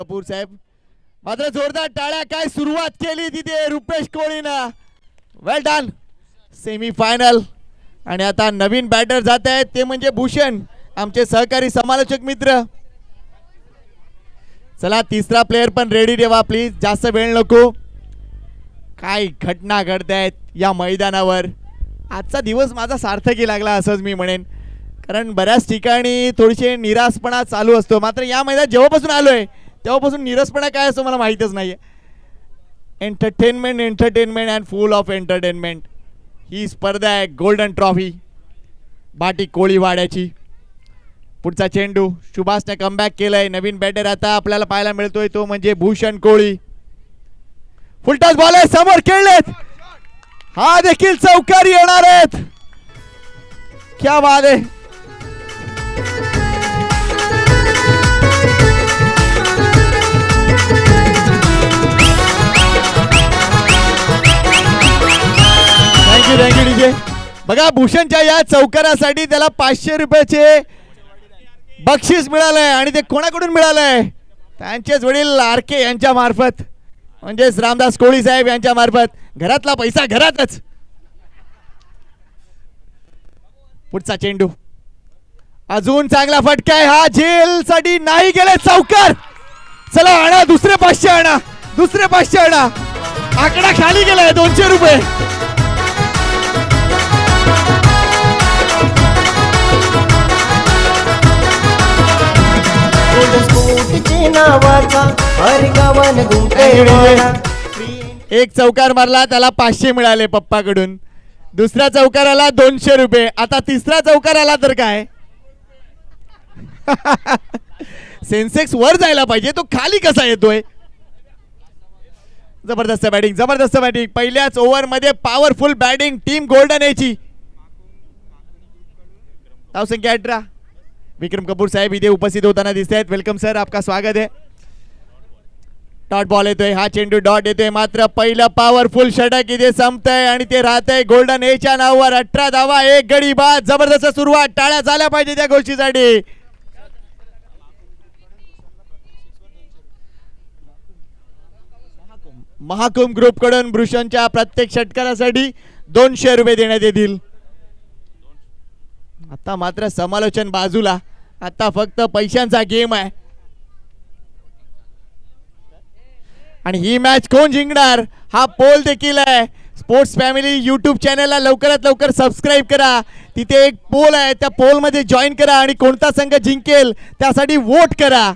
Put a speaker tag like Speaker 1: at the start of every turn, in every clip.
Speaker 1: कपूर साहेब मात्र जोरदार टाळ्या. काय सुरुवात केली तिथे रुपेश कोळीनं. वेल डन. सेमी फायनल आणि आता नवीन बॅटर जात आहेत ते म्हणजे भूषण, आमचे सहकारी समालोचक मित्र. चला तिसरा प्लेयर पण रेडी ठेवा प्लीज, जास्त वेळ नको. काय घटना घडतायत या मैदानावर. आजचा दिवस माझा सार्थकी लागला असंच मी म्हणेन, कारण बऱ्याच ठिकाणी थोडीशी निरासपणा चालू असतो, मात्र या मैदानात जेव्हापासून आलोय तेव्हापासून निरासपणा काय असतो मला माहीतच नाहीये. Entertainment and full of entertainment ही स्पर्धा आहे गोल्डन ट्रॉफी बाटी कोळीवाड्याची. पुढचा चेंडू सुभाषने कमबॅक केलाय. नवीन बॅटर आता आपल्याला पाहायला मिळतोय तो म्हणजे भूषण कोळी. फुलटॉस बॉल आहे, समोर खेळलेत, हा देखील चौकारी येणार आहेत. क्या बात आहे. Thank you DJ. बघा भूषणच्या या चौकारासाठी त्याला 500 रुपयाचे बक्षीस मिळालंय आणि ते कोणाकडून मिळालंय? त्यांचेच वडील आरके यांच्या मार्फत, म्हणजेच रामदास कोळी साहेब यांच्या मार्फत. घरातला पैसा घरातच. पुढचा चेंडू अजून चांगला फटका आहे, हा झेल साठी नाही गेले. चौकार. चला आणा दुसरे 500 आणा, दुसरे 500 आणा. आकडा खाली गेलाय 200 रुपये. एक चौकार मारला त्याला 500 मिळाले पप्पाकडून. दुसऱ्या चौकाराला 200 रुपये. आता तिसरा चौकार आला तर काय? सेन्सेक्स वर जायला पाहिजे, तो खाली कसा येतोय? जबरदस्त बॅटिंग, जबरदस्त बॅटिंग. पहिल्याच ओव्हर मध्ये पॉवरफुल बॅटिंग टीम गोल्डन एची. धावसंख्या 18. विक्रम कपूर साहेब इथे उपस्थित होताना दिसत आहेत. वेलकम सर, आपका स्वागत है. डॉट बॉल येतोय, हा चेंडू डॉट येतोय, मात्र पहिलं पॉवरफुल षटक इथे संपतंय आणि ते राहतंय गोल्डन एच्या नावावर. 18 धावा, 1 गडी बाद. जबरदस्त सुरुवात, टाळ्या झाल्या पाहिजे त्या गोष्टीसाठी. महाकुंभ ग्रुप कडून भूषणच्या प्रत्येक षटकारासाठी 200 रुपये देण्यात येतील. आता मात्र समालोचन बाजूला, आता फक्त पैशांचा गेम आहे. आणि ही मॅच कोण जिंकणार हा पोल देखील आहे. स्पोर्ट्स फॅमिली यूट्यूब चॅनलला लवकरात लवकर सबस्क्राईब करा. तिथे एक पोल आहे, त्या पोल मध्ये जॉईन करा आणि कोणता संघ जिंकेल त्यासाठी वोट करा.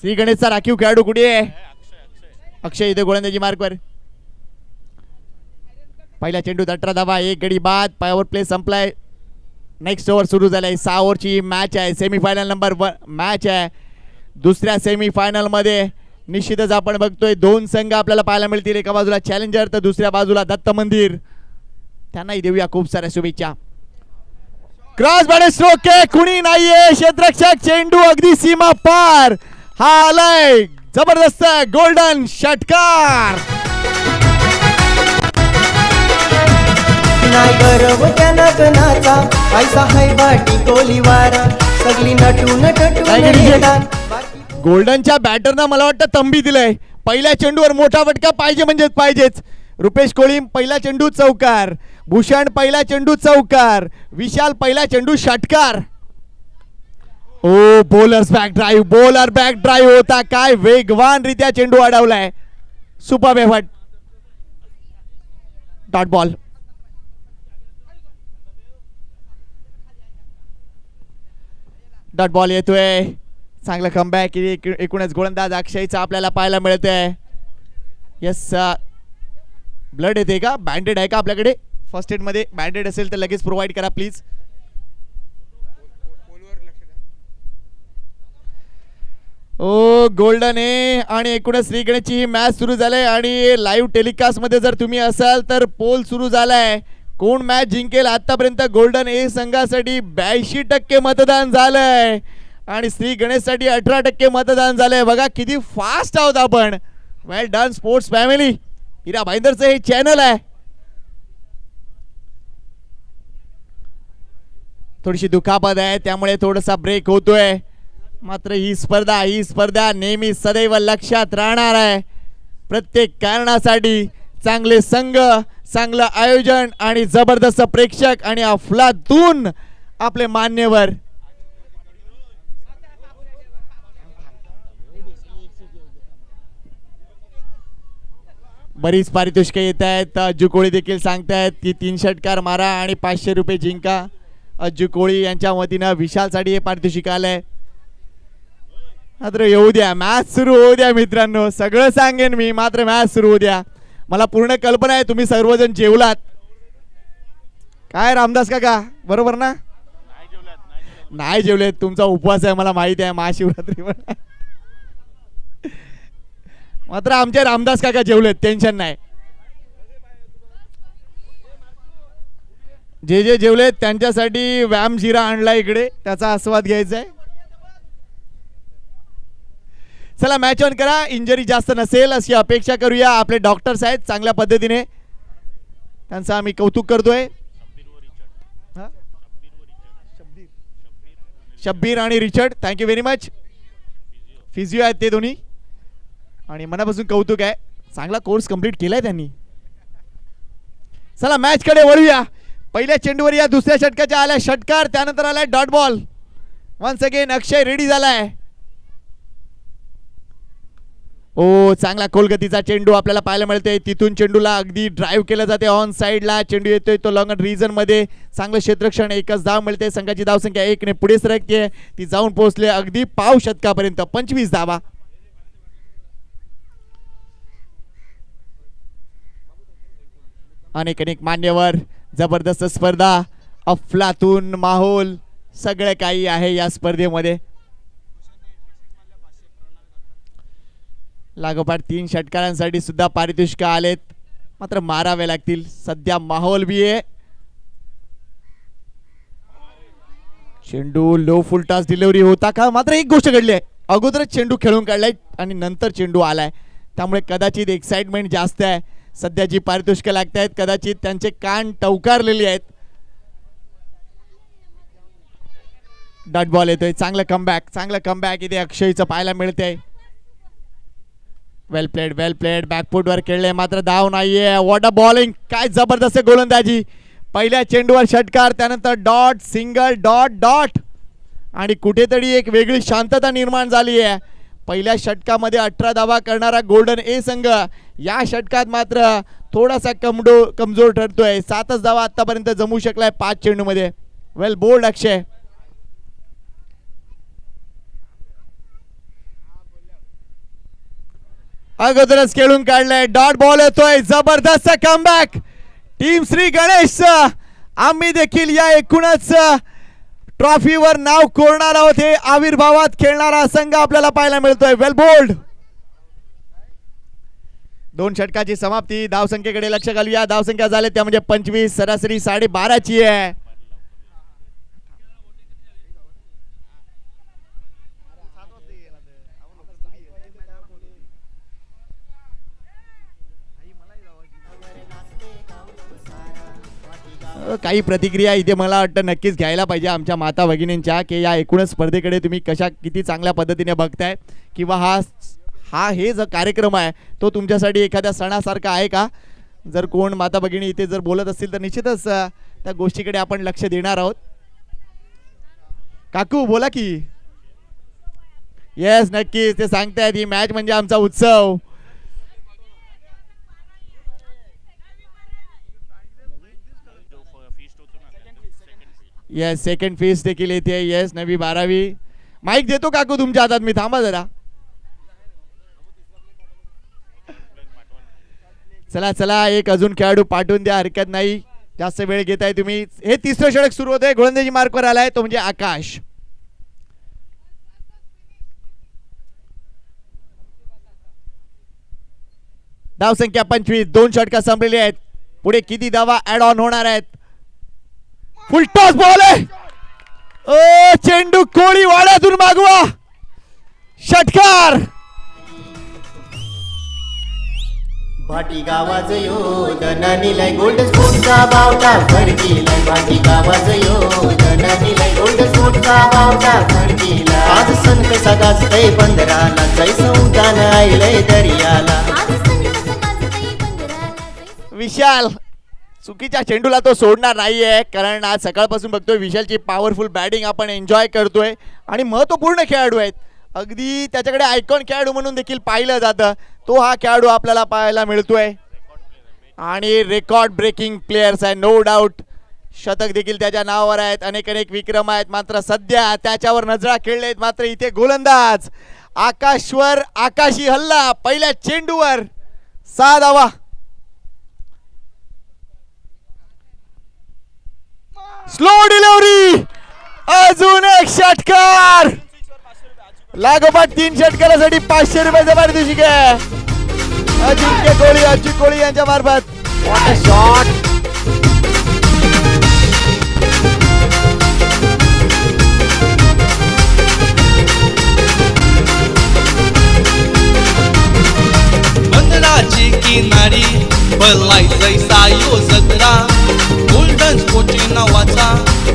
Speaker 1: श्री गणेशचा राखीव खेळाडू कुठे आहे? अक्षय इथे गोलंदाजी मार्कवर. पहिला चेंडू 18 धावा, 1 गडी बाद. पॉवर प्ले संपलाय. नेक्स्ट ओव्हर सुरू झालाय. 6 ओव्हरची मॅच आहे. सेमीफायनल नंबर 1 मॅच आहे. दुसऱ्या सेमीफायनल मध्ये निश्चितच आपण बघतोय 2 संघ आपल्याला पाहायला मिळतील. एका बाजूला चॅलेंजर तर दुसऱ्या बाजूला दत्त मंदिर. त्यांनाही देऊया खूप साऱ्या शुभेच्छा. क्रॉस बॅट स्ट्रोक आहे, कुणी नाहीये क्षेत्ररक्षक. चेंडू अगदी सीमा पार. हा आलाय जबरदस्त गोल्डन षटकार.
Speaker 2: नाही गर्व त्या नटनाचा, पैसा है बाटी कोलीवारा. सगळी नटून येतात.
Speaker 1: गोल्डनच्या बॅटरना मला वाटतं तंबी दिलंय. पहिल्या चेंडूवर मोठा फटका पाहिजे म्हणजेच पाहिजेच. रुपेश कोळी पहिला चेंडू चौकार, भूषण पहिला चेंडू चौकार, विशाल पहिला चेंडू षटकार. ओ bowlers back drive, bowler back drive होता. काय वेगवान रित्या चेंडू अडवलाय. सुपर बेफट. Dot ball. डॉट बॉल येतोय. चांगला कमबॅक. एकूणच गोलंदाज अक्षयचा आपल्याला पाहायला मिळतंय. यस, ब्लड येते का? बँडेड आहे का आपल्याकडे? फर्स्ट एड मध्ये बँडेड असेल तर लगेच प्रोव्हाइड करा प्लीज. ओ गोल्डन ए आणि एकूणच श्री गणेशची ही मॅच सुरू झाली आणि लाईव्ह टेलिकास्ट मध्ये जर तुम्ही असाल तर पोल सुरू झालाय. कोण मॅच जिंकेल? आतापर्यंत गोल्डन ए संघासाठी 82% मतदान झालंय आणि श्री गणेश साठी 18% मतदान झालंय. बघा किती फास्ट आहोत आपण. वेल डन स्पोर्ट्स फॅमिली. हिरा भाईंदरचं हे चॅनल आहे. थोडीशी दुखापत आहे त्यामुळे थोडासा ब्रेक होतोय. मात्र ही स्पर्धा नेहमी सदैव लक्षात राहणार आहे. प्रत्येक कारणासाठी चांगले संघ, चांगलं आयोजन आणि जबरदस्त प्रेक्षक आणि अफलातून आपले मान्यवर. बरीच पारितोषिके येत आहेत. अज्जू कोळी देखील सांगतायत की 3 षटकार मारा आणि 500 रुपये जिंका. अज्जू कोळी यांच्या वतीनं विशालसाठी हे पारितोषिक आलंय. मात्र येऊ द्या, मॅच सुरू होऊ द्या मित्रांनो. सगळं सांगेन मी, मात्र मॅच सुरू होऊ द्या. मला पूर्ण कल्पना आहे तुम्ही सर्वजण जेवलात. काय रामदास काका, बरोबर ना? नाही जेवलेत, तुमचा उपवास आहे मला माहिती आहे, महाशिवरात्रीवर. मात्र आमचे रामदास काका जेवलेत, टेन्शन नाही. जे जे जेवलेत त्यांच्यासाठी व्यायाम जिरा आणला इकडे, त्याचा आस्वाद घ्यायचा आहे. चला मॅच ऑन करा. इंजरी जास्त नसेल अशी अपेक्षा करूया. आपले डॉक्टर्स आहेत चांगल्या पद्धतीने, त्यांचं आम्ही कौतुक करतोय. शब्बीर आणि Richard, thank you very much. Physio आहेत ते दोन्ही आणि मनापासून कौतुक आहे. चांगला कोर्स कंप्लीट केलाय त्यांनी. चला मॅच कडे वळूया. पहिल्या चेंडूवर या दुसऱ्या षटकाच्या आल्या षटकार, त्यानंतर आलाय डॉट बॉल. वन्स अगेन अक्षय रेडी झालाय. ओ चांगला खोलगतीचा चेंडू आपल्याला पाहायला मिळतोय. तिथून चेंडूला अगदी ड्राईव्ह केलं जाते ऑन साइडला. चेंडू येतोय तो लॉंग रिजन मध्ये. चांगलं क्षेत्ररक्षण, एकच धाव मिळते. संघाची धावसंख्या 1 ने पुढे सरकते. ती जाऊन पोहोचले अगदी पाव शतकापर्यंत, 25 धावा. अनेक मान्यवर, जबरदस्त स्पर्धा, अफलातून माहोल, सगळं काही आहे या स्पर्धेमध्ये. लागोपाठ 3 षटकारांसाठी सुद्धा पारितोषिक आलेत, मात्र मारावे लागतील. सध्या माहोल बी आहे. चेंडू लो फुल टॉस डिलिव्हरी होता का? मात्र एक गोष्ट घडली आहे, अगोदरच चेंडू खेळून काढलाय आणि नंतर चेंडू आलाय, त्यामुळे कदाचित एक्साइटमेंट जास्त आहे. सध्या जी पारितोषिकं लागत आहेत कदाचित त्यांचे कान टवकारलेले आहेत. डॉट बॉल येतोय. चांगलं कमबॅक इथे अक्षयचं पाहायला मिळतंय. वेल प्लेड बॅकफुटवर खेळले, मात्र धाव नाहीये. वॉट अ बॉलिंग, काय जबरदस्त गोलंदाजी. पहिल्या चेंडूवर षटकार, त्यानंतर डॉट, सिंगल, डॉट आणि कुठेतरी एक वेगळी शांतता निर्माण झाली आहे. पहिल्या षटकामध्ये 18 धावा करणारा गोल्डन ए संघ या षटकात मात्र थोडासा कमजोर ठरतोय. 7च धावा आतापर्यंत जमू शकलाय 5 चेंडूमध्ये. वेल बोल्ड अक्षय. अगोदरच खेळून काढलंय. डॉट बॉल येतोय. जबरदस्त कमबॅक टीम श्री गणेश. आम्ही देखील या एकूणच ट्रॉफीवर नाव कोरणार आहोत. हे आविर्भावात खेळणारा संघ आपल्याला पाहायला मिळतोय. वेल बोल्ड. 2 षटकाची समाप्ती. धावसंख्येकडे लक्ष घालूया. धावसंख्या झाले त्या म्हणजे 25, सरासरी 12.5ची आहे. काही प्रतिक्रिया इथे मला वाटतं नक्कीच घ्यायला पाहिजे आमच्या माता भगिनींच्या, की या एकूणच स्पर्धेकडे तुम्ही किती चांगल्या पद्धतीने बघताय, किंवा हे जो कार्यक्रम आहे तो तुमच्यासाठी एखाद्या सणासारखा आहे का? जर कोण माता भगिनी इथे जर बोलत असतील तर निश्चितच त्या गोष्टीकडे आपण लक्ष देणार आहोत. काकू बोला की. येस नक्कीच ते सांगतायत ही मॅच म्हणजे आमचा उत्सव. येस सेकंड फेज देखील येते. येस 9वी 12वी. माईक देतो काकू तुमच्या हातात मी, थांबा जरा. चला एक अजून खेळाडू पाठवून द्या, हरकत नाही, जास्त वेळ घेताय तुम्ही. हे 3रं षटक सुरू होतंय. गोलंदाजी मार्कवर आलाय तो म्हणजे आकाश. धावसंख्या 25. 2 षटका संपलेली आहेत. पुढे किती धावा ऍड ऑन होणार आहेत? फुल टॉस बॉल आहे. चेंडू कोळी वाड्यातून मागवा. षटकार.
Speaker 2: भाटी गावाचं योधनानी लय गोल्ड स्पोर्टचा बावटा फडकीला. भाटी गावाचं योधनानी लय गोल्ड स्पोर्टचा बावटा फडकीला. आज सण कसा गाजतय बंदराला जैसं उदान आयलंय दर्याला.
Speaker 1: विशाल चुकीच्या चेंडूला तो सोडणार नाहीये, कारण आज सकाळपासून बघतोय विशालची पॉवरफुल बॅटिंग आपण एन्जॉय करतोय आणि महत्त्वपूर्ण खेळाडू आहेत. अगदी त्याच्याकडे आयकॉन खेळाडू म्हणून देखील पाहिलं जातं. तो हा खेळाडू आपल्याला पाहायला मिळतोय आणि रेकॉर्ड ब्रेकिंग प्लेयर्स आहे नो डाऊट. शतक देखील त्याच्या नावावर आहेत, अनेक अनेक विक्रम आहेत. मात्र सध्या त्याच्यावर नजरा खेळलेत. मात्र इथे गोलंदाज आकाशवर आकाशी हल्ला पहिल्या चेंडूवर 6 धावा. स्लो डिलिव्हरी अजून एक षटकार. लागोपाठ 3 षटकारासाठी 500 रुपयाचा पारितोषिक आहे. अजिंक्य कोहली अजित कोहली यांच्या मार्फत. What a shot.
Speaker 3: बंदराची किनारी भरलाय जैसा योजकरा. गोल्डन स्पोर्टची नावाचा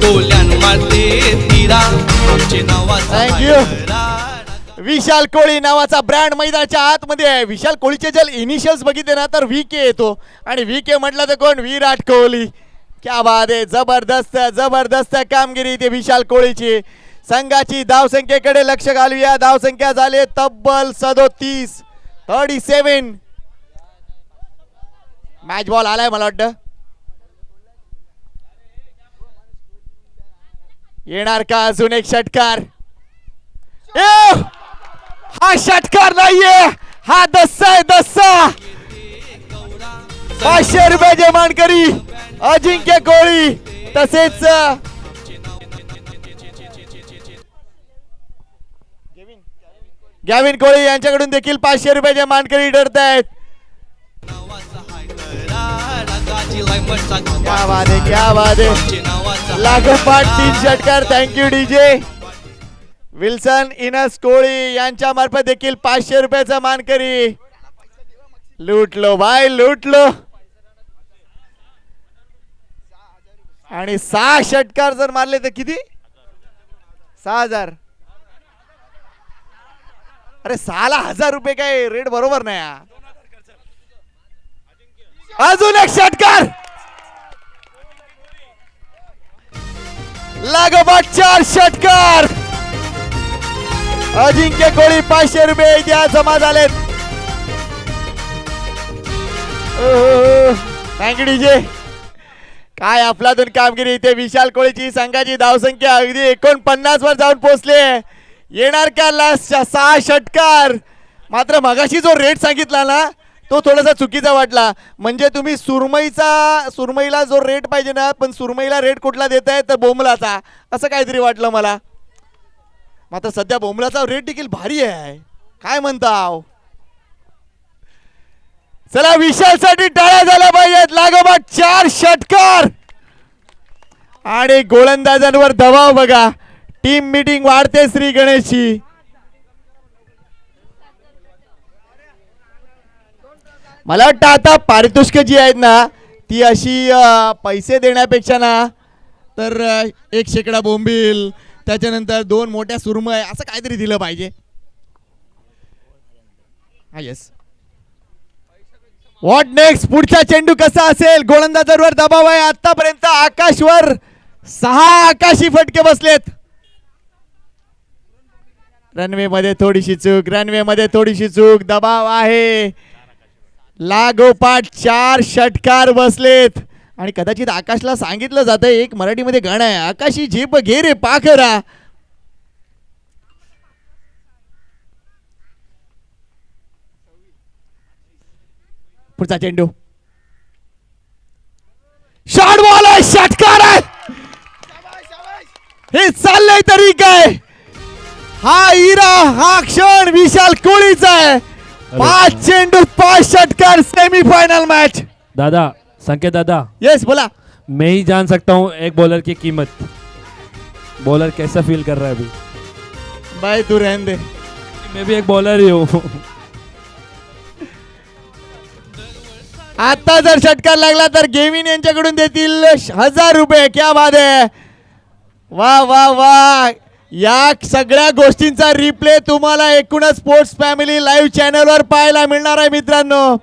Speaker 3: डोल्यान मारते तिरा. आमचे नावाचा
Speaker 1: Thank you. विशाल कोहली नावाचा ब्रँड मैदानाच्या आतमध्ये आहे. विशाल कोहलीचे जर इनिशियल्स बघितले ना तर VK येतो आणि VK म्हटलं तर कोण विराट कोहली. क्या बात आहे. जबरदस्त जबरदस्त कामगिरी ते विशाल कोहलीची. संघाची धावसंख्येकडे लक्ष घालूया. धावसंख्या झाली तब्बल 37. मॅच बॉल आलाय मला वाटतं. येणार का अजून एक षटकार. हा षटकार नाहीये, हा दस्सा आहे दस्सा. 500 रुपयाचे मानकरी अजिंक्य कोहली तसेच गॅविन कोहली यांच्याकडून देखील 500 रुपयाचे मानकरी ठरत आहेत. क्या बात है क्या बात है. लागोपाठ 3 षटकार. Thank you DJ. विल्सन इनस कोहली यांच्या मार्फत देखील 500 रुपयाचा मानकरी. लुटलो भाई लुटलो. आणि 6 षटकार जर मारले तर किती. 6000. अरे 6ला 1000 रुपये काय रेट बरोबर नाही हा. अजून एक षटकार. लागोपाठ 4 षटकार. अजिंक्य कोहली 500 रुपये इतिहास जमा झालेत. Thank you DJ. काय अफलातून कामगिरी इथे विशाल कोहलीची. संघाची धावसंख्या अगदी 49 वर जाऊन पोहोचले. येणार का लास्ट 6 षटकार. मात्र मगाशी जो रेट सांगितला ना तो थोडासा चुकीचा वाटला. म्हणजे तुम्ही सुरमईला जो रेट पाहिजे ना पण सुरमईला रेट कुठला देताय तर बोंबलाचा असं काहीतरी वाटलं मला. मात्र सध्या बोंबलाचा रेट देखील भारी आहे. काय म्हणता. चला विशालसाठी टाळ्या झाल्या पाहिजेत. लागोपाठ 4 षटकार आणि गोलंदाजांवर दबाव बघा. टीम मीटिंग वाढते श्री गणेशची. मला वाटतं आता पारितोषिक जी आहेत ना ती अशी पैसे देण्यापेक्षा ना तर 1 शेकडा बोंबील त्याच्यानंतर 2 मोठ्या सुरमई असं काहीतरी दिलं पाहिजे. हा येस. What next. पुढचा चेंडू कसा असेल. गोलंदाजांवर दबाव आहे. आतापर्यंत आकाशवर 6 आकाशी फटके बसलेत. रनवे मध्ये थोडीशी चूक. दबाव आहे. लागोपाठ 4 षटकार बसलेत आणि कदाचित आकाशला सांगितलं जातं एक मराठीमध्ये गाणं आहे. आकाशी झेप घे रे पाखरा. पुढचा चेंडू. शॉर्ट बॉल आहे. षटकार आहे. हे चाललंय तरी काय. हा इरा हा क्षण विशाल कोहलीचा आहे. 5 चेंडू 5 षटकार सेमीफाइनल मैच.
Speaker 4: दादा संकेत दादा.
Speaker 1: यस बोला.
Speaker 4: मैं ही जान सकता हूँ एक बॉलर की कीमत. बॉलर कैसा फील कर रहा है अभी.
Speaker 1: भाई तू रहने दे.
Speaker 4: मैं भी एक बॉलर ही हूँ.
Speaker 1: आता जर षटकार लागला तर गेविन यांच्याकडून देतील 1000 रुपये. क्या बात आहे. वा वा वा. या सगळ्या गोष्टींचा रिप्ले तुम्हाला एकूणच स्पोर्ट्स फॅमिली लाईव्ह चॅनलवर पाहायला मिळणार आहे मित्रांनो.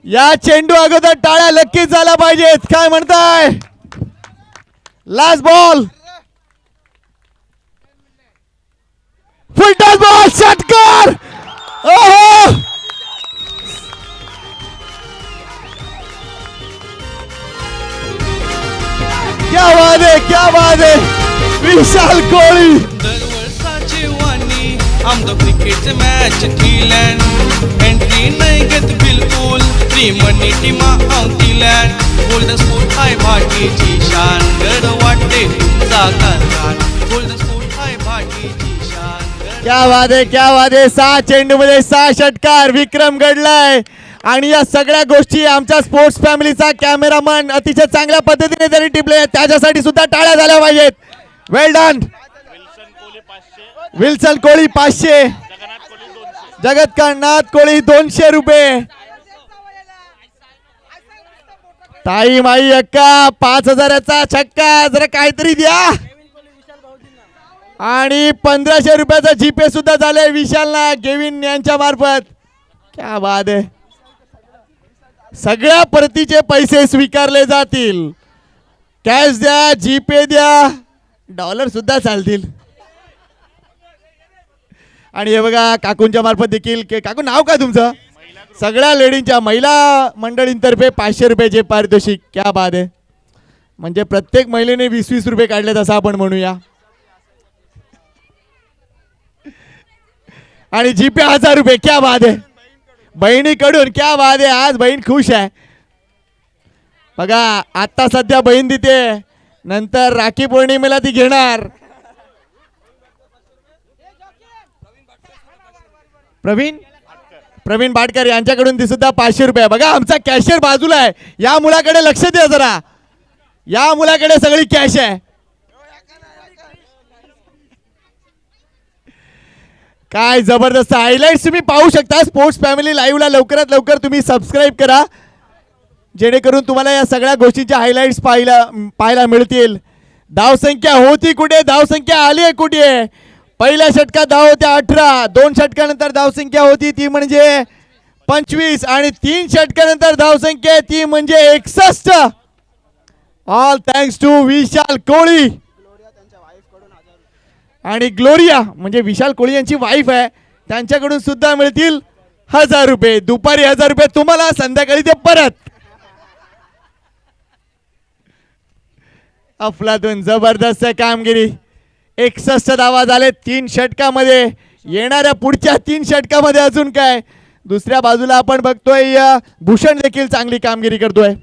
Speaker 1: या चेंडू अगोदर टाळ्या नक्कीच झाल्या पाहिजेत. काय म्हणताय? लास्ट बॉल, फुलटॉस बॉल, षटकार. ओहो, क्या बात है, क्या बात है. विशाल कोळी
Speaker 3: दरवर्षाची वाणी आमचं क्रिकेटचे मॅच थिलँड एंट्री नाही घेत बिलकुल फ्री मनी टीमा दिल्यान गोल्डन स्पोर्ट हाय भाटीची शान गड वाटते तुमचा कारभार गोल्डन स्पोर्ट हाय भाटीची शान
Speaker 1: क्या बात आहे, क्या बात आहे. 6 चेंडू मध्ये 6 षटकार विक्रम घडलाय. आणि या सगळ्या गोष्टी आमच्या स्पोर्ट्स फॅमिलीचा कॅमेरामन अतिशय चांगल्या पद्धतीने तरी टिपले, त्याच्यासाठी सुद्धा टाळ्या झाल्या पाहिजेत. वेल डन. विल्सन कोळी 500, जगतनाथ कोळी 200 रुपये. ताई माई अक्का 5000चा छक्का, जरा काहीतरी द्या. आणि 1500 रुपयाचा जीपे सुद्धा झाले विशालला गेविन यांच्या मार्फत. क्या बात आहे. सगळ्या परतीचे पैसे स्वीकारले जातील. कॅश द्या, जीपे द्या, डॉलर सुद्धा चालतील. आणि हे बघा काकूंच्या मार्फत देखील काकू नाव काय तुमचं? सगळ्या लेडींच्या महिला मंडळींतर्फे 500 रुपयाचे पारितोषिक. क्या बात आहे. म्हणजे प्रत्येक महिलेने 20-20 रुपये काढलेत असं आपण म्हणूया. आणि जीपे 1000 रुपये. क्या बात आहे. बहिणीकडून. क्या बात आहे. आज बहीण खुश आहे बघा. आता सध्या बहीण देते, नंतर राखी पौर्णिमेला ती घेणार. प्रवीण भाटकर यांच्याकडून ती सुद्धा 500 रुपये. बघा आमचा कॅशियर बाजूला आहे, या मुलाकडे लक्ष द्या जरा. या मुलाकडे सगळी कॅश आहे. काय जबरदस्त हायलाइट्स तुम्ही पाहू शकता. स्पोर्ट्स फॅमिली लाईव्हला लवकरात लवकर तुम्ही सबस्क्राईब करा, जेणेकरून तुम्हाला या सगळ्या गोष्टींच्या हायलाइट्स पाहायला मिळतील. धावसंख्या होती कुठे, धावसंख्या आली आहे कुठे. पहिल्या षटकात धाव होत्या 18, 2 षटकानंतर धावसंख्या होती ती म्हणजे 25 आणि 3 षटकानंतर धावसंख्या ती म्हणजे 61. ऑल थँक्स टू विशाल कोळी. आणि ग्लोरिया म्हणजे विशाल कोळी यांची वाईफ आहे, त्यांच्याकडून सुद्धा मिळतील 1000 रुपये. दुपारी 1000 रुपये तुम्हाला, संध्याकाळी ते परत. अफलातून जबरदस्त कामगिरी. 61 धावा झाले 3 षटकामध्ये. येणाऱ्या पुढच्या 3 षटकामध्ये अजून काय. दुसऱ्या बाजूला आपण बघतोय भूषण देखील चांगली कामगिरी करतोय.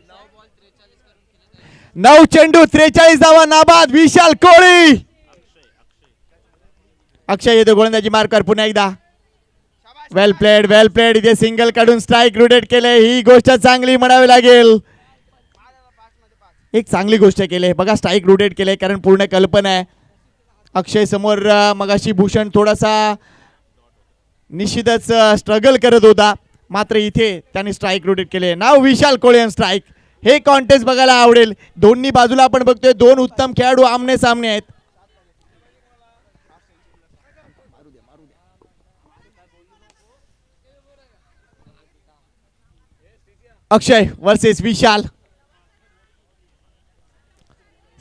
Speaker 1: 9 चेंडू 43 धावा नाबाद. विशाल कोळी. अक्षय येतो गोलंदाजी मार्कर पुन्हा एकदा. वेल प्लेड, वेल प्लेड. इथे सिंगल काढून स्ट्राईक रोटेट केले, ही गोष्ट चांगली म्हणावी लागेल. एक चांगली गोष्ट केली बघा, स्ट्राईक रोटेट केले, कारण पूर्ण कल्पना आहे. अक्षय समोर मगाशी भूषण थोडासा निश्चितच स्ट्रगल करत होता, मात्र इथे त्यांनी स्ट्राईक रोटेट केले. नाव विशाल कोळी स्ट्राईक. हे कॉन्टेस्ट बघायला आवडेल. दोन्ही बाजूला आपण बघतोय 2 उत्तम खेळाडू आमने सामने आहेत. Akshay versus Vishal.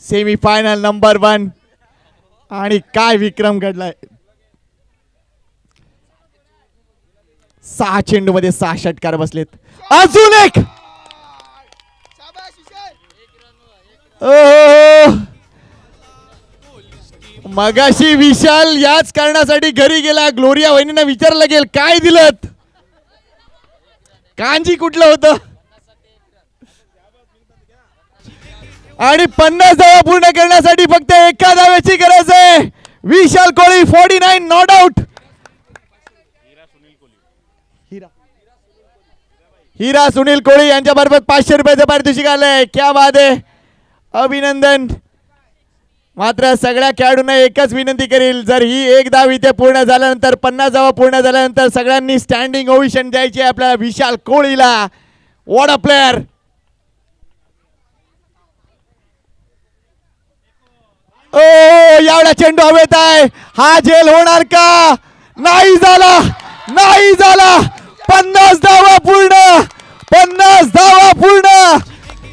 Speaker 1: Semifinal number 1. आणि काय विक्रम घडलाय. 6 चेंडू मध्ये 6 षटकार बसलेत. अजून एक. मगाशी विशाल याच कारणासाठी घरी गेला. ग्लोरिया वहिनींना विचारलं गेल काय दिलं, कांजी कुठलं होतं. आणि 50 धावा पूर्ण करण्यासाठी फक्त एका धाव्याची गरज आहे. विशाल कोळी 49 नॉट आउट. हिरा सुनील कोळी यांच्या बरोबर 500 रुपयाचं पारितोषिक आलंय. क्या बात आहे. अभिनंदन. मात्र सगळ्या खेळाडूंना एकच विनंती करेल, जर ही एक धाव इथे पूर्ण झाल्यानंतर 50 धावा पूर्ण झाल्यानंतर सगळ्यांनी स्टँडिंग ओव्हेशन द्यायची आपल्याला विशाल कोळीला. What a player. ओ एवढा चेंडू हवेत आहे, हा झेल होणार का? नाही झाला, नाही झाला. 50 धावा पूर्ण, 50 धावा पूर्ण.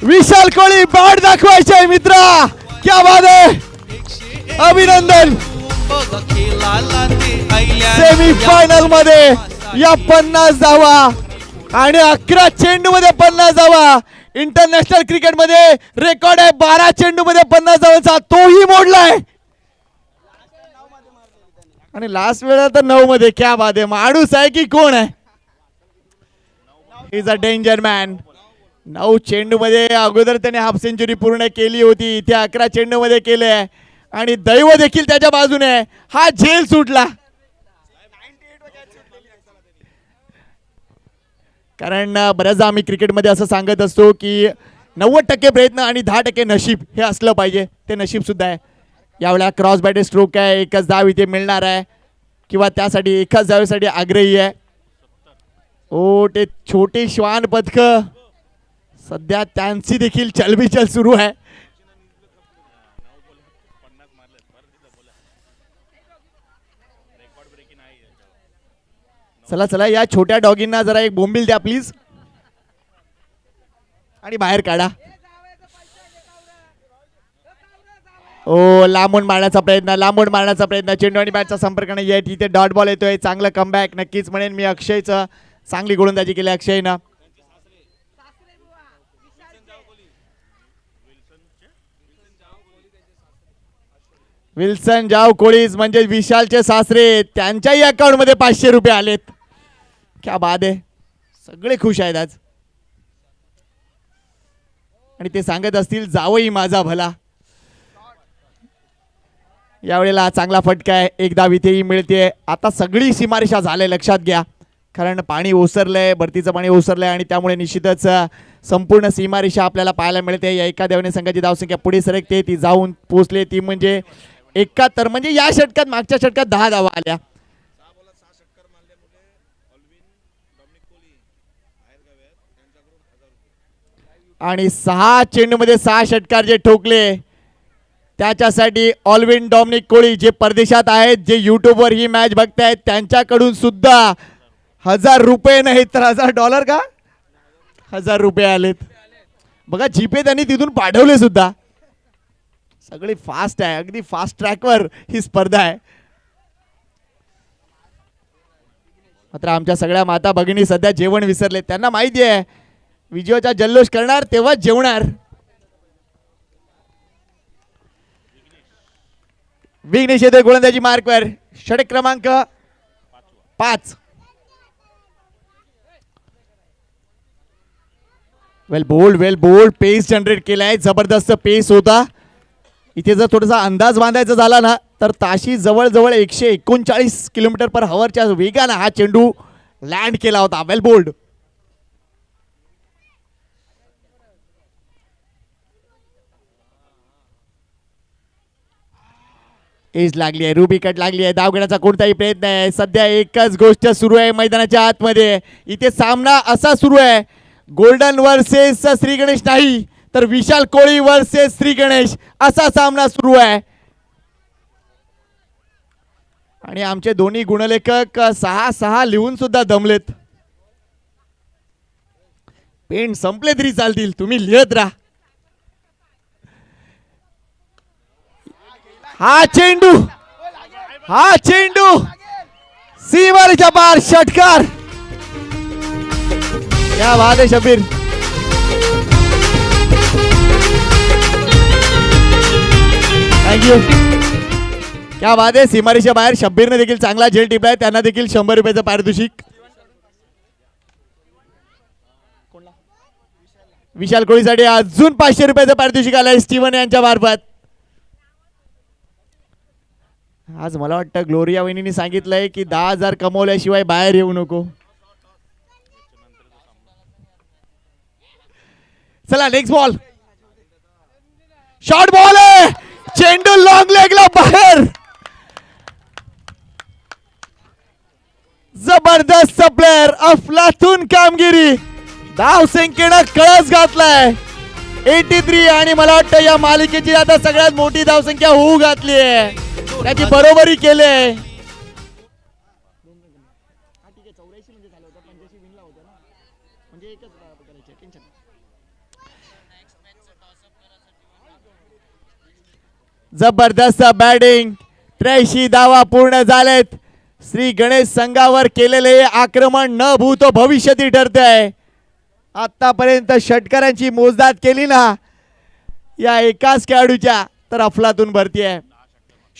Speaker 1: विशाल कोळी बॅट दाखवायचे मित्रा, क्या बात आहे, अभिनंदन. सेमी फायनल मध्ये या 50 धावा आणि 11 चेंडू मध्ये 50 धावा. इंटरनॅशनल क्रिकेट मध्ये रेकॉर्ड आहे 12 चेंडू मध्ये 50 धावांचा, तोही मोडलाय. आणि लास्ट वेळा तर 9 मध्ये. क्या बात आहे, माणूस आहे की कोण आहे? Is a danger man. 9 चेंडू मध्ये अगोदर त्याने हाफ सेंचुरी पूर्ण केली होती, इथे 11 चेंडू मध्ये केले आणि दैव देखील त्याच्या बाजूने आहे. हा झेल सुटला, कारण बऱ्याचदा आम्ही क्रिकेटमध्ये असं सांगत असतो की 90% प्रयत्न आणि 10% नशीब हे असलं पाहिजे. ते नशीब सुद्धा आहे. यावेळेला क्रॉस बॅटेड स्ट्रोक आहे, एकच धाव इथे मिळणार आहे किंवा त्यासाठी एकाच धावेसाठी आग्रही आहे. ओ ते छोटे श्वान पथक सध्या त्यांची देखील चलबिचल सुरू आहे. चला चला या छोट्या डॉगींना जरा एक बोंबील द्या प्लीज आणि बाहेर काढा. ओ लांबून मारण्याचा प्रयत्न, लांबून मारण्याचा प्रयत्न. चेंडू आणि बॅटचा संपर्क नाही आहे. तिथे डॉट बॉल येतोय. चांगलं कमबॅक नक्कीच म्हणेन मी अक्षयचं. चांगली गोलंदाजी केली अक्षयनं. विल्सन जाव कोळीज म्हणजे विशालचे सासरे, त्यांच्याही अकाउंट मध्ये 500 रुपये आलेत. क्या बात आहे, सगळे खुश आहेत आज. आणि ते सांगत असतील जावई माझा भला. यावेळेला चांगला फटका आहे, एक धाव इथेही मिळते. आता सगळी सीमारेषा झाले लक्षात घ्या, कारण पाणी ओसरलंय, भरतीचं पाणी ओसरलंय आणि त्यामुळे निश्चितच संपूर्ण सीमारेषा आपल्याला पाहायला मिळते. या एका धावेने संघाची धावसंख्या पुढे सरकते, ती जाऊन पोहोचले ती म्हणजे 71. म्हणजे या षटकात मागच्या षटकात 10 धावा आल्या. आणि 6 चेंडू मध्ये 6 षटकार जे ठोकले त्याच्यासाठी ऑलविन डॉमिनिक कोळी जे परदेशात आहेत, जे युट्यूबवर ही मॅच बघतायत, त्यांच्याकडून सुद्धा 1000 रुपये नाही तर $1000 का 1000 रुपये आलेत बघा. जीपे त्यांनी तिथून पाठवले सुद्धा. सगळी फास्ट आहे, अगदी फास्ट ट्रॅकवर ही स्पर्धा आहे. मात्र आमच्या सगळ्या माता भगिनी सध्या जेवण विसरले. त्यांना माहिती आहे विजयाचा जल्लोष करणार तेव्हा जेवणार. विघ्नेश येतोय गोलंदाजी मार्कवर. षटक क्रमांक 5. वेल बोल्ड पेस जनरेट केलाय, जबरदस्त पेस होता. इथे जर थोडासा अंदाज बांधायचा झाला ना तर ताशी जवळजवळ 139 किलोमीटर पर हवरच्या वेगाने हा चेंडू लँड केला होता. वेल बोल्ड. एज लागली आहे, रुबी कट लागली आहे. धाव घेण्याचा कोणताही प्रयत्न आहे. सध्या एकच गोष्ट सुरू आहे मैदानाच्या आतमध्ये. इथे सामना असा सुरू आहे, गोल्डन वर्सेस श्री गणेश नाही तर विशाल कोळी वर्सेस श्री गणेश असा सामना सुरू आहे. आणि आमचे दोन्ही गुणलेखक 6-6 लिहून सुद्धा दमलेत. पेन संपले तरी चालतील, तुम्ही लिहत राहा. हा चेंडू सीमारेषा पार षटकार. क्या बात है शब्बीर. थँक्यू. क्या बात आहे, सीमारेषा बाहेर शब्बीरने देखील चांगला झेल टिपलाय. त्यांना देखील 100 रुपयाचं पारितोषिक. विशाल कोळीसाठी अजून 500 रुपयाचं पारितोषिक आलंय स्टीवन यांच्या मार्फत. आज मला वाटतं ग्लोरिया वहिनींनी सांगितलंय की 10,000 कमवल्याशिवाय बाहेर येऊ नको. चला नेक्स्ट बॉल. शॉर्ट बॉल आहे, चेंडू लॉंग लेगला बाहेर. जबरदस्त प्लेयर, अफलातून कामगिरी. धाव संख्येनं कळस घातलाय. 83 आणि मला वाटतं या मालिकेची आता सगळ्यात मोठी धावसंख्या होऊ घातली आहे. त्याची बरोबरी केली आहे. जबरदस्त बॅटिंग. 83 धावा पूर्ण झालेत. श्री गणेश संघावर केलेले हे आक्रमण न भूतो भविष्यती ठरते आहे. आतापर्यंत षटकारांची मोजदाद केली ना या एकाच खेळाडूच्या तर अफलातून भरती आहे.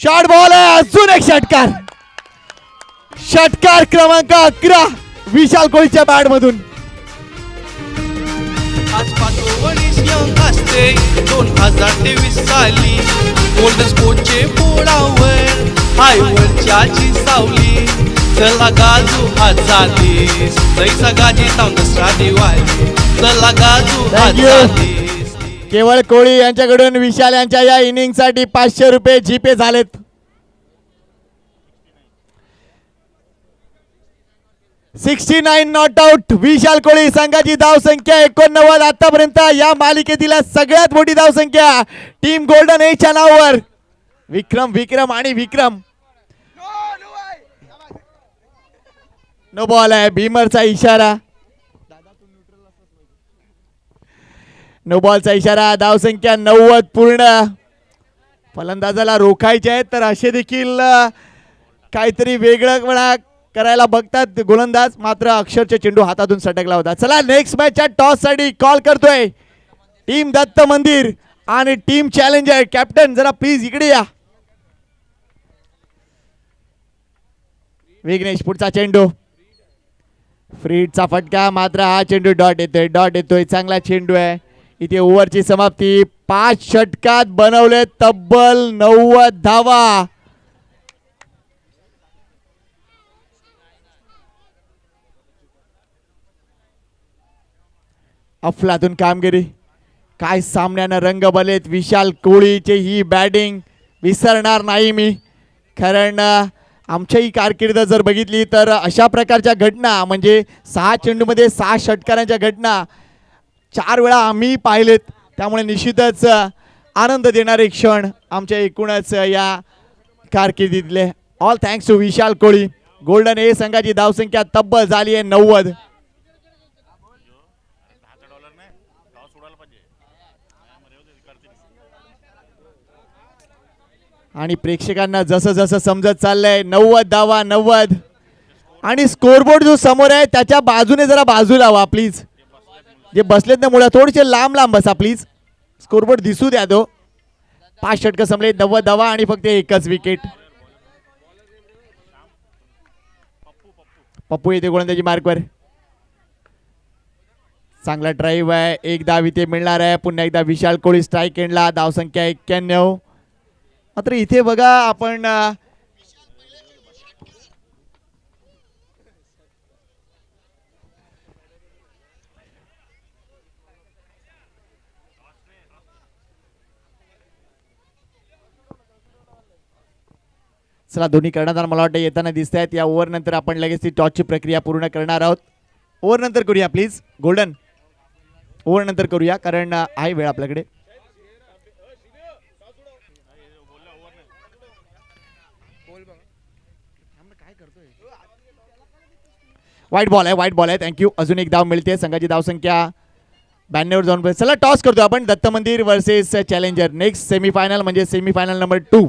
Speaker 1: शॉर्ट बॉल आहे. अजून एक षटकार. षटकार क्रमांक 11 विशाल कोळीच्या बॅट मधून.
Speaker 3: आज 5 यंग असते 2023 साली गोल्डन स्पोर्टचे बोर्डावर हायवरची सावली. चला गाजू आजादीस जैसा गाजी ताऊन दसरा दिवाळी. चला गाजू
Speaker 1: Thank you.
Speaker 3: आजादीस.
Speaker 1: केवळ कोळी यांच्याकडून विशाल यांच्या या इनिंग साठी 500 रुपये जीपे झालेत. 69 नॉट आउट. विशाल कोळी संघाची धाव संख्या 89. आतापर्यंत या मालिकेतील सगळ्यात मोठी धाव संख्या टीम गोल्डन एजच्या नावावर. विक्रम आणि विक्रम. नो बॉल आहे. भीमरचा इशारा. नो बॉलचा इशारा. धाव संख्या 90 पूर्ण. फलंदाजाला रोखायचे आहेत तर असे देखील काहीतरी वेगळं करायला बघतात गोलंदाज. मात्र अक्षरचे चेंडू हातातून सटकला होता. चला नेक्स्ट मॅचच्या टॉस साठी कॉल करतोय टीम दत्त मंदिर आणि टीम चॅलेंजर. कॅप्टन जरा प्लीज इकडे या. विघ्नेश पुढचा चेंडू. फ्रीडचा फटका. मात्र हा चेंडू डॉट येतोय. चांगला चेंडू आहे. इथे ओव्हरची समाप्ती. 5 षटकात बनवले तब्बल 90 धावा. अफलातून कामगिरी. काय सामन्यानं रंग बलेत. विशाल कोळीचे ही बॅटिंग विसरणार नाही मी. कारण आमच्याही कारकीर्द जर बघितली तर अशा प्रकारच्या घटना म्हणजे 6 चेंडूमध्ये 6 षटकारांच्या घटना 4 वेळा आम्ही पाहिलेत. त्यामुळे निश्चितच आनंद देणारे क्षण आमच्या एकूणच या कारकिर्दीतले. All thanks to Vishal Koli. Golden A संघाची धावसंख्या तब्बल झाली आहे 90. आणि प्रेक्षकांना जसं जसं समजत चाललंय 90 धावा 90. आणि स्कोरबोर्ड जो समोर आहे त्याच्या बाजूने जरा बाजूला व्हा प्लीज. जे बसलेत ना मुळे थोडेसे लांब बसा प्लीज. स्कोरबोर्ड दिसू द्या तो. 5 षटकं संपले 90 धावा आणि फक्त एकच विकेट. पप्पू येते गोलंदाजी मार्कवर. चांगला ड्राईव्ह आहे. एक धाव इथे मिळणार आहे. पुन्हा एकदा विशाल कोळी स्ट्राईक एंडला. धावसंख्या 91. मात्र इथे बघा आपण चला दोन्ही कर्णधार मला वाटतं येताना दिसत आहेत. या ओव्हर नंतर आपण लगेच ती टॉसची प्रक्रिया पूर्ण करणार आहोत. ओव्हर नंतर करूया प्लीज. गोल्डन ओव्हर नंतर करूया कारण आहे वेळ आपल्याकडे. वाईट बॉल आहे. थँक्यू. अजून एक धाव मिळते. संघाची धावसंख्या 92 जाऊन. चला टॉस करतो आपण. दत्त मंदिर वर्सेस चॅलेंजर. नेक्स्ट सेमीफायनल म्हणजे सेमीफायनल नंबर 2.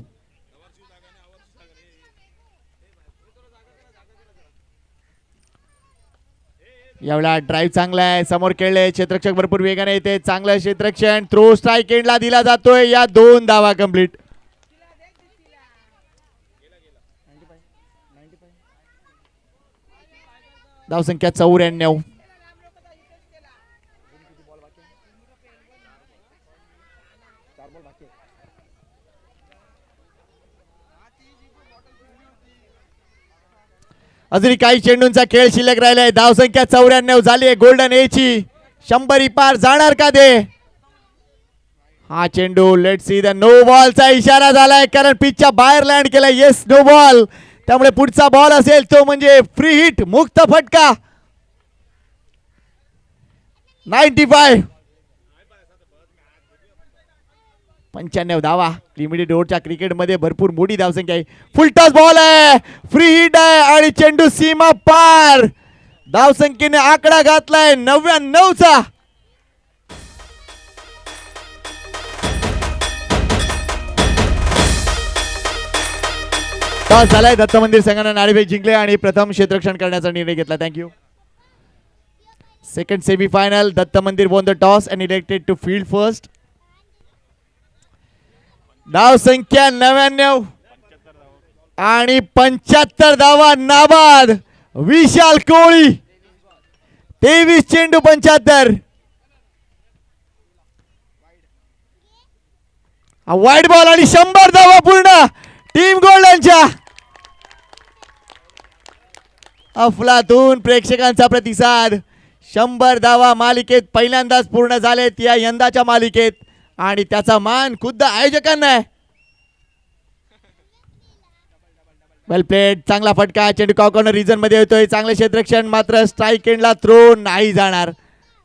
Speaker 1: यावेळेला ड्राईव्ह चांगला आहे. समोर खेळले. क्षेत्ररक्षक भरपूर वेगाने येते. चांगलं क्षेत्ररक्षण. थ्रो स्ट्राईक एंडला दिला जातोय. या 2 धावा कंप्लीट. धावसंख्या 94. अजूनही काही चेंडूंचा खेळ शिल्लक राहिलाय. धावसंख्या 94 झाली आहे. गोल्डन एची 100 पार जाणार का ते. हा चेंडू लेट्स सी. द नो बॉलचा इशारा झालाय कारण पिचच्या बाहेर लँड केलाय. Yes no ball. त्यामुळे पुढचा बॉल असेल तो म्हणजे फ्री हिट मुक्त फटका. 95. 95 धावा. लिमिटेड ओव्हरच्या क्रिकेटमध्ये भरपूर मोठी धावसंख्या आहे. फुल टॉस बॉल आहे, फ्री हिट आहे आणि चेंडू सीमा पार. धावसंख्येने आकडा घातलाय 99चा. टॉस झालाय. दत्त मंदिर संघाने नाणेफेक जिंकले आणि प्रथम क्षेत्ररक्षण करण्याचा निर्णय घेतला. थँक्यू. Second semifinal. दत्त मंदिर won the toss and elected to field first. धाव संख्या 99 आणि 75 धावा नाबाद. विशाल कोळी 23 चेंडू 75. वाईट बॉल आणि 100 धावा पूर्ण टीम गोल्डनच्या. अफलातून प्रेक्षकांचा प्रतिसाद. 100 धावा मालिकेत पहिल्यांदाच पूर्ण झालेत या यंदाच्या मालिकेत आणि त्याचा मान खुद्द आयोजकांना आहे. वेल प्लेड. चांगला फटका. चेंडू कॉर्नर रिजन मध्ये येतोय. चांगले क्षेत्ररक्षण. मात्र स्ट्राईक एंडला थ्रो नाही जाणार.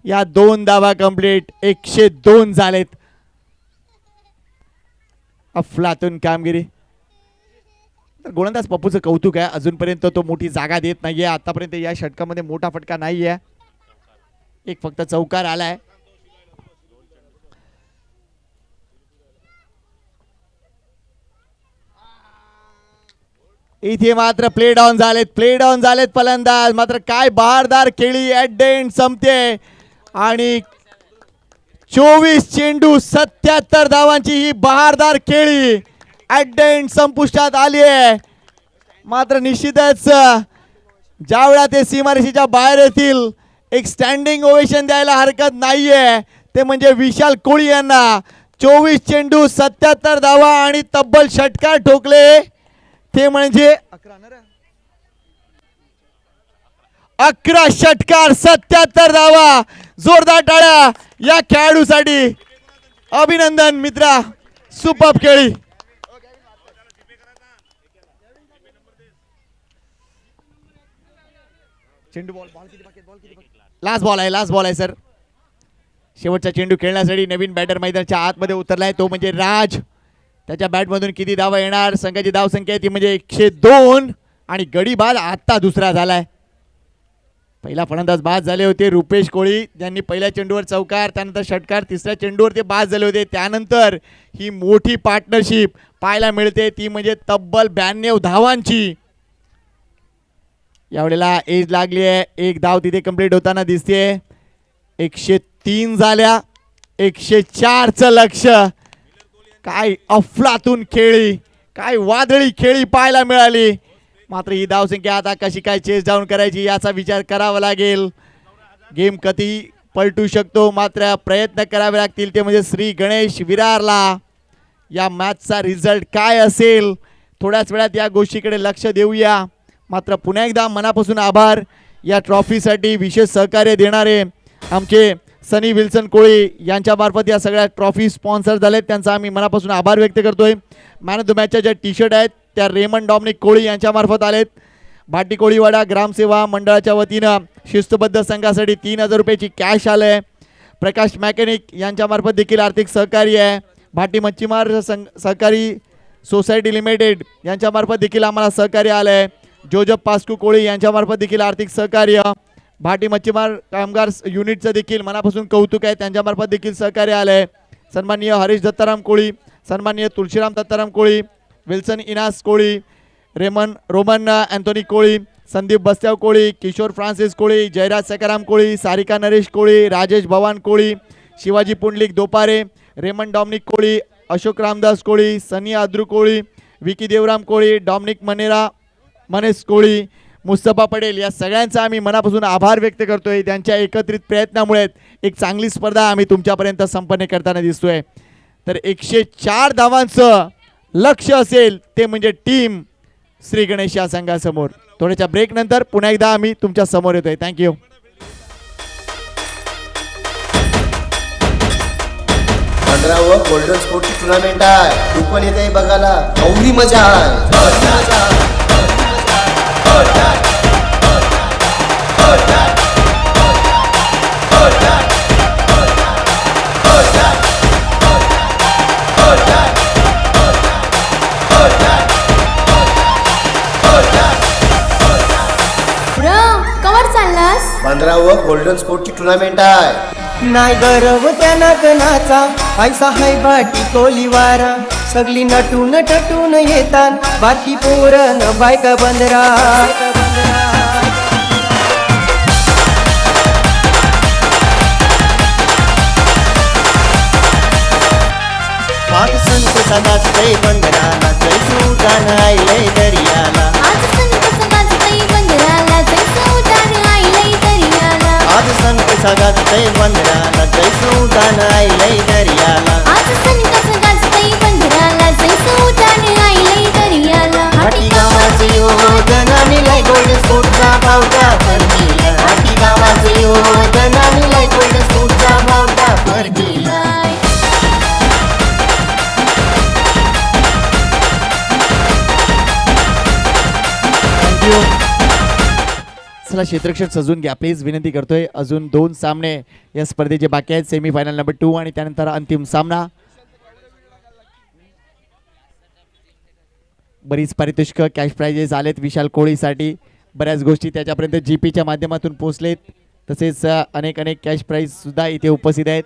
Speaker 1: या 2 धावा कंप्लीट. 102 झालेत. अफलातून कामगिरी. गोलंदाज पप्पूचं कौतुक आहे. अजूनपर्यंत तो मोठी जागा देत नाहीये. आतापर्यंत या षटकामध्ये मोठा फटका नाहीये. एक फक्त चौकार आलाय. इथे मात्र प्ले डाऊन झालेत फलंदाज. मात्र काय बहारदार खेळी ऍट द एंड संपते आणि 24 चेंडू 77 धावांची ही बहारदार खेळी ऍट द एंड संपुष्टात आली आहे. मात्र निश्चितच ज्यावेळा ते सीमारेषेच्या बाहेर येतील एक स्टँडिंग ओवेशन द्यायला हरकत नाहीये. ते म्हणजे विशाल कोळी यांना. 24 चेंडू 77 धावा आणि तब्बल षटकार ठोकले. ते म्हणजे 11 षटकार 77 धावा. जोरदार टाळ्या या खेळाडूसाठी. अभिनंदन मित्रा. सुपर्ब खेळी. चेंडू लास्ट बॉल आहे सर. शेवटचा चेंडू खेळण्यासाठी नवीन बॅटर मैदानाच्या आतमध्ये उतरलाय. तो म्हणजे राज. त्याच्या बॅटमधून किती धावा येणार. संघाची धाव संख्या ती म्हणजे 102 आणि गडी बाद आता दुसरा झालाय. पहिला फलंदाज बाद झाले होते रुपेश कोळी. त्यांनी पहिल्या चेंडूवर चौकार, त्यानंतर षटकार, तिसऱ्या चेंडूवर ते बाद झाले होते. त्यानंतर ही मोठी पार्टनरशिप पाहायला मिळते ती म्हणजे तब्बल 92 धावांची. यावेळेला एज लागली आहे. एक धाव तिथे कंप्लीट होताना दिसते. 103 झाल्या. 104चं लक्ष. काय अफलातून खेळी, काय वादळी खेळी पाहायला मिळाली. मात्र ही धावसंख्या आता कशी काय चेस डाऊन करायची याचा विचार करावा लागेल. गेम कधी पलटू शकतो. मात्र प्रयत्न करावे लागतील ते म्हणजे श्री गणेश विरारला. या मॅचचा रिझल्ट काय असेल थोड्याच वेळात या गोष्टीकडे लक्ष देऊया. मात्र पुन्हा एकदा मनापासून आभार. या ट्रॉफीसाठी विशेष सहकार्य देणारे आमचे सनी विल्सन कोळी यांच्यामार्फत या सगळ्या ट्रॉफी स्पॉन्सर झालेत. त्यांचा आम्ही मनापासून आभार व्यक्त करतोय. मॅन ऑफ द मॅचच्या ज्या टी शर्ट आहेत त्या रेमन डॉमिनिक कोळी यांच्यामार्फत आलेत. भाटी कोळीवाडा ग्रामसेवा मंडळाच्या वतीनं शिस्तबद्ध संघासाठी 3000 रुपयाची कॅश आलं आहे. प्रकाश मॅकॅनिक यांच्यामार्फत देखील आर्थिक सहकार्य आहे. भाटी मच्छीमार सहकारी सोसायटी लिमिटेड यांच्यामार्फत देखील आम्हाला सहकार्य आलं आहे. जोजप पास्कू कोळी यांच्यामार्फत देखील आर्थिक सहकार्य. भाटी मच्छीमार कामगार युनिटचं देखील मनापासून कौतुक आहे. त्यांच्यामार्फत देखील सहकार्य आलं आहे. सन्माननीय हरीश दत्ताराम कोळी, सन्माननीय तुळशीराम दत्ताराम कोळी, विल्सन इनास कोळी, रोमन अँथोनी कोळी, संदीप बस्त्याव कोळी, किशोर फ्रान्सिस कोळी, जयराज सकाराम कोळी, सारिका नरेश कोळी, राजेश भवान कोळी, शिवाजी पुंडलिक दोपारे, रेमन डॉमिनिक कोळी, अशोक रामदास कोळी, सनी आद्रू कोळी, विकी देवराम कोळी, डॉमिनिक मनेस कोळी, मुस्तफा पटेल या सगळ्यांचा आम्ही मनापासून आभार व्यक्त करतोय. त्यांच्या एकत्रित प्रयत्नामुळे एक चांगली स्पर्धा आम्ही तुमच्यापर्यंत संपन्न करताना दिसतोय. तर 104 धावांचं लक्ष असेल ते म्हणजे टीम श्री गणेश या संघासमोर. थोड्याच्या ब्रेक नंतर पुन्हा एकदा आम्ही तुमच्या समोर येतोय. थँक्यू.
Speaker 2: गोल्डन स्पोर्टची टुर्नामेंट आहे. तू पण येते बघायला. एवढी मजा आहे.
Speaker 5: गोल्डन स्पोर्टची टुर्नामेंट आहे.
Speaker 2: नाही गरव त्या नागनाचा ऐसा है बाटी कोलीवारा सगळी नटून टटून येतात बाकी पोरन बायका बंदरा पाक संत सदाच तै बंदराला जैसूदान आईलय दर्याला
Speaker 6: आज संत सदाच तै बंदराला जैसूदान आईलय दर्याला
Speaker 2: आज संत सदाच तै बंदराला जैसूदान आईलय दर्याला
Speaker 6: आज संत सदाच तै बंदराला जैसूदान आईलय दर्याला
Speaker 2: हाटी गावाचे योधन आणि लय गोल्डन स्पोर्टचा भावता फरकीला हाटी गावाचे योधन आणि लय गोल्डन स्पोर्टचा भावता फरकीला
Speaker 1: थँक्यू. चला क्षेत्ररक्षण सजून घ्या प्लीज, विनंती करतोय. अजून 2 सामने या स्पर्धेचे बाकी आहेत. सेमीफायनल नंबर 2 आणि त्यानंतर अंतिम सामना. बरीच पारितोषिक कॅश प्राइजेस आलेत विशाल कोळीसाठी. बऱ्याच गोष्टी त्याच्यापर्यंत जीपीच्या माध्यमातून पोहोचलेत. तसेच अनेक कॅश प्राइज सुद्धा इथे उपस्थित आहेत.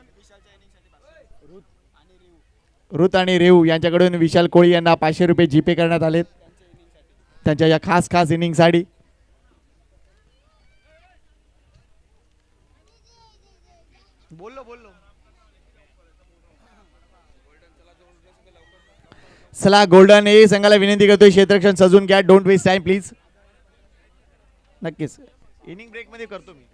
Speaker 1: रुत आणि रेव यांच्याकडून विशाल कोळी यांना 500 रुपये जीपे करण्यात आलेत त्यांच्या या खास इनिंगसाठी. चला गोल्डन ए संघाला विनंती करतोय क्षेत्ररक्षण सजून घ्या. Don't waste time please. नक्कीच इनिंग ब्रेक मध्ये करतो मी.